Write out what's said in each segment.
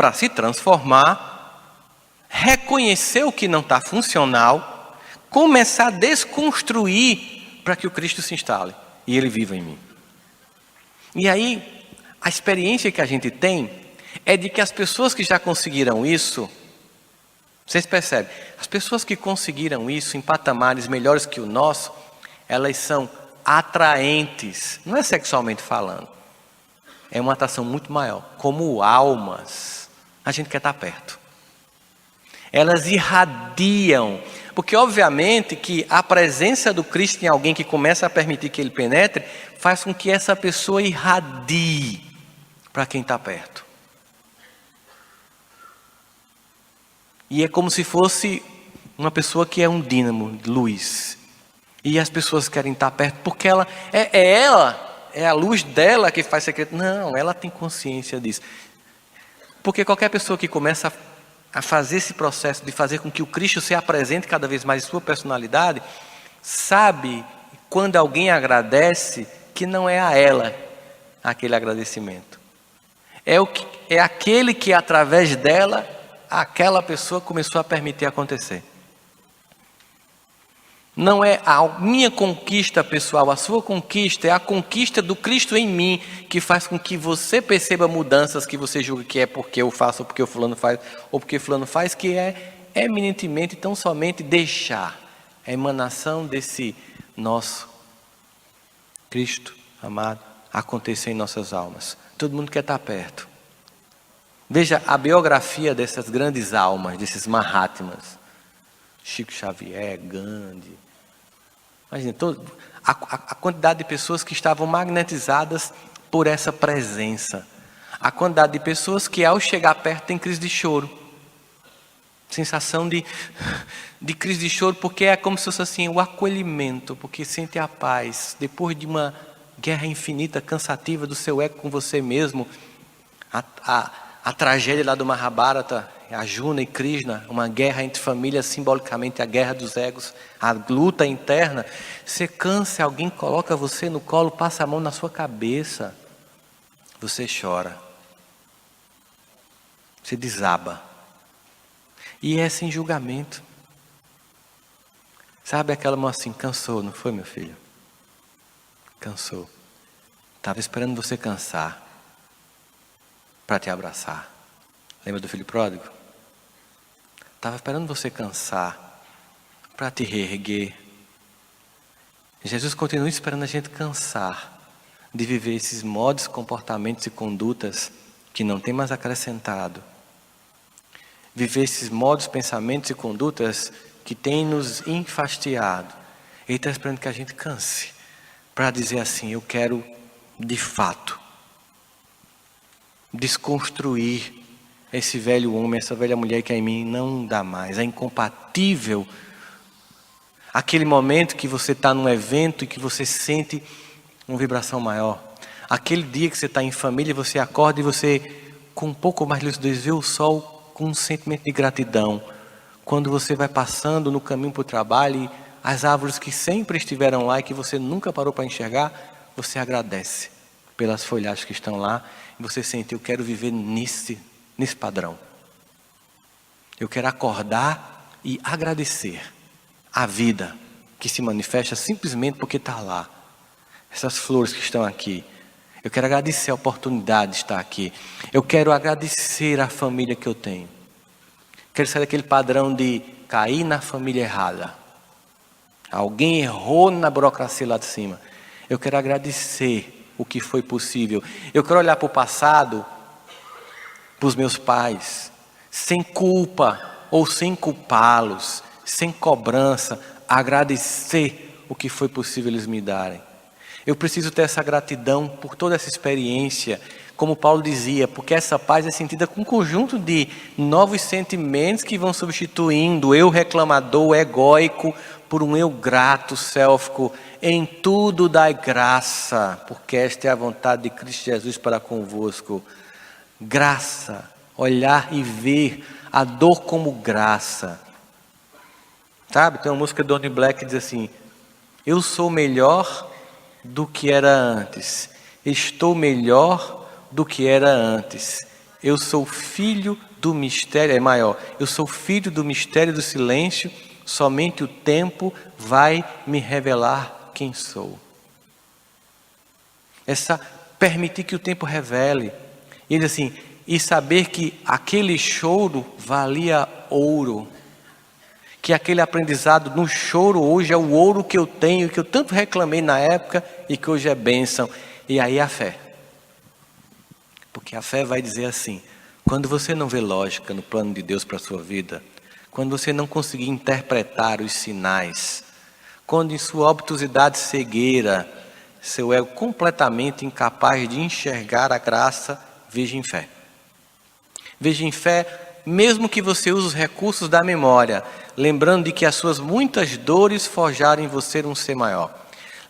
para se transformar, reconhecer o que não está funcional, começar a desconstruir para que o Cristo se instale e Ele viva em mim. E aí, a experiência que a gente tem é de que as pessoas que já conseguiram isso, vocês percebem, as pessoas que conseguiram isso em patamares melhores que o nosso, elas são atraentes, não é sexualmente falando, é uma atração muito maior, como almas, a gente quer estar perto. Elas irradiam, porque obviamente que a presença do Cristo em alguém que começa a permitir que ele penetre, faz com que essa pessoa irradie para quem está perto. E é como se fosse uma pessoa que é um dínamo de luz. E as pessoas querem estar perto porque ela é a luz dela que faz secreto. Não, ela tem consciência disso. Porque qualquer pessoa que começa a fazer esse processo de fazer com que o Cristo se apresente cada vez mais em sua personalidade, sabe quando alguém agradece que não é a ela aquele agradecimento. É aquele que através dela aquela pessoa começou a permitir acontecer. Não é a minha conquista pessoal, a sua conquista, é a conquista do Cristo em mim, que faz com que você perceba mudanças que você julga que é porque eu faço, ou porque o fulano faz, ou porque fulano faz, que é eminentemente, tão somente deixar a emanação desse nosso Cristo amado acontecer em nossas almas. Todo mundo quer estar perto. Veja a biografia dessas grandes almas, desses Mahatmas. Chico Xavier, Gandhi. Imagina, a quantidade de pessoas que estavam magnetizadas por essa presença. A quantidade de pessoas que ao chegar perto tem crise de choro. Sensação de crise de choro, porque é como se fosse assim, o acolhimento, porque sente a paz. Depois de uma guerra infinita, cansativa do seu ego com você mesmo, a tragédia lá do Mahabharata, Arjuna e Krishna, uma guerra entre famílias, simbolicamente a guerra dos egos, a luta interna. Você cansa, alguém coloca você no colo, passa a mão na sua cabeça, você chora, você desaba, e é sem julgamento. Sabe aquela mão assim, cansou, não foi, meu filho? Cansou. Estava esperando você cansar para te abraçar. Lembra do filho pródigo? Estava esperando você cansar para te reerguer. Jesus continua esperando a gente cansar de viver esses modos, comportamentos e condutas que não tem mais acrescentado. Viver esses modos, pensamentos e condutas que tem nos enfastiado. Ele está esperando que a gente canse para dizer assim, eu quero de fato desconstruir esse velho homem, essa velha mulher que em mim não dá mais, é incompatível. Aquele momento que você está num evento e que você sente uma vibração maior. Aquele dia que você está em família, você acorda e você, com um pouco mais de lucidez, vê o sol com um sentimento de gratidão. Quando você vai passando no caminho para o trabalho e as árvores que sempre estiveram lá e que você nunca parou para enxergar, você agradece pelas folhagens que estão lá. E você sente, eu quero viver nesse padrão. Eu quero acordar e agradecer a vida que se manifesta simplesmente porque está lá. Essas flores que estão aqui. Eu quero agradecer a oportunidade de estar aqui. Eu quero agradecer a família que eu tenho. Quero sair daquele padrão de cair na família errada. Alguém errou na burocracia lá de cima. Eu quero agradecer o que foi possível. Eu quero olhar para o passado, para os meus pais, sem culpa ou sem culpá-los, sem cobrança, agradecer o que foi possível eles me darem. Eu preciso ter essa gratidão por toda essa experiência, como Paulo dizia, porque essa paz é sentida com um conjunto de novos sentimentos que vão substituindo o eu reclamador, o egóico, por um eu grato, célfico. Em tudo dai graça, porque esta é a vontade de Cristo Jesus para convosco. Graça, olhar e ver a dor como graça. Sabe, tem uma música de Donny Black que diz assim, eu sou melhor do que era antes, estou melhor do que era antes, Eu sou filho do mistério, é maior. Eu sou filho do mistério do silêncio, somente o tempo vai me revelar quem sou. Permitir que o tempo revele. E ele diz assim, e saber que aquele choro valia ouro. Que aquele aprendizado no choro hoje é o ouro que eu tenho, que eu tanto reclamei na época e que hoje é bênção. E aí a fé. Porque a fé vai dizer assim, quando você não vê lógica no plano de Deus para a sua vida, quando você não conseguir interpretar os sinais, quando em sua obtusidade cegueira, seu ego completamente incapaz de enxergar a graça, veja em fé. Veja em fé, mesmo que você use os recursos da memória, lembrando de que as suas muitas dores forjaram em você um ser maior.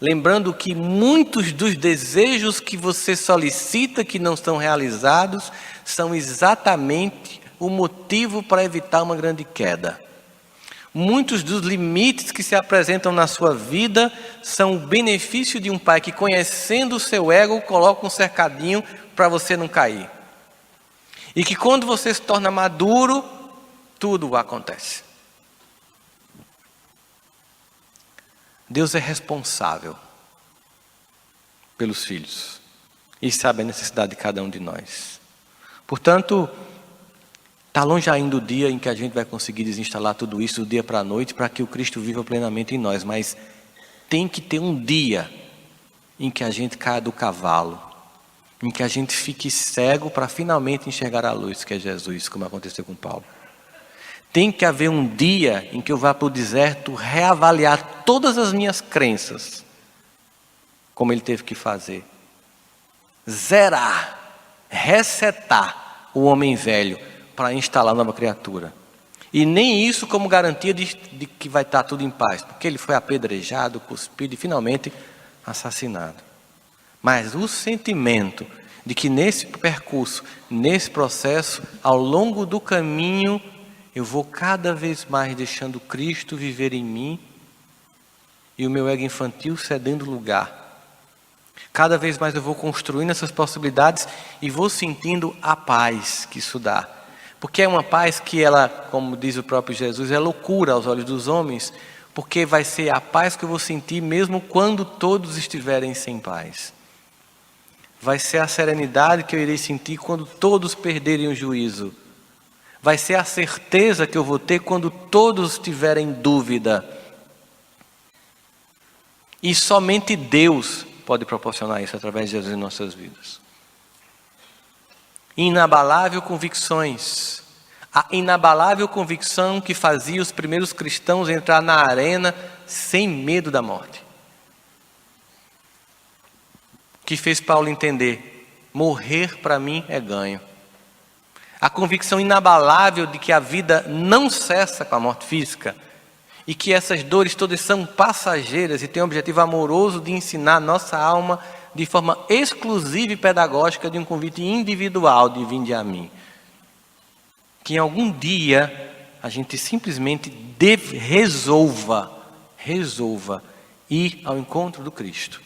Lembrando que muitos dos desejos que você solicita que não estão realizados, são exatamente o motivo para evitar uma grande queda. Muitos dos limites que se apresentam na sua vida são o benefício de um pai que, conhecendo o seu ego, coloca um cercadinho para você não cair. E que quando você se torna maduro, tudo acontece. Deus é responsável pelos filhos e sabe a necessidade de cada um de nós. Portanto, está longe ainda o dia em que a gente vai conseguir desinstalar tudo isso do dia para a noite para que o Cristo viva plenamente em nós. Mas tem que ter um dia em que a gente caia do cavalo, em que a gente fique cego para finalmente enxergar a luz, que é Jesus, como aconteceu com Paulo. Tem que haver um dia em que eu vá para o deserto reavaliar todas as minhas crenças, como ele teve que fazer. Zerar, resetar o homem velho para instalar nova criatura. E nem isso como garantia de que vai estar tudo em paz, porque ele foi apedrejado, cuspido e finalmente assassinado. Mas o sentimento de que nesse percurso, nesse processo, ao longo do caminho, eu vou cada vez mais deixando Cristo viver em mim e o meu ego infantil cedendo lugar. Cada vez mais eu vou construindo essas possibilidades e vou sentindo a paz que isso dá. Porque é uma paz que ela, como diz o próprio Jesus, é loucura aos olhos dos homens, porque vai ser a paz que eu vou sentir mesmo quando todos estiverem sem paz. Vai ser a serenidade que eu irei sentir quando todos perderem o juízo. Vai ser a certeza que eu vou ter quando todos tiverem dúvida. E somente Deus pode proporcionar isso através de Jesus em nossas vidas. Inabalável convicções. A inabalável convicção que fazia os primeiros cristãos entrar na arena sem medo da morte. Que fez Paulo entender, morrer para mim é ganho. A convicção inabalável de que a vida não cessa com a morte física e que essas dores todas são passageiras e têm o objetivo amoroso de ensinar a nossa alma de forma exclusiva e pedagógica de um convite individual de vinde a mim. Que em algum dia a gente simplesmente resolva ir ao encontro do Cristo.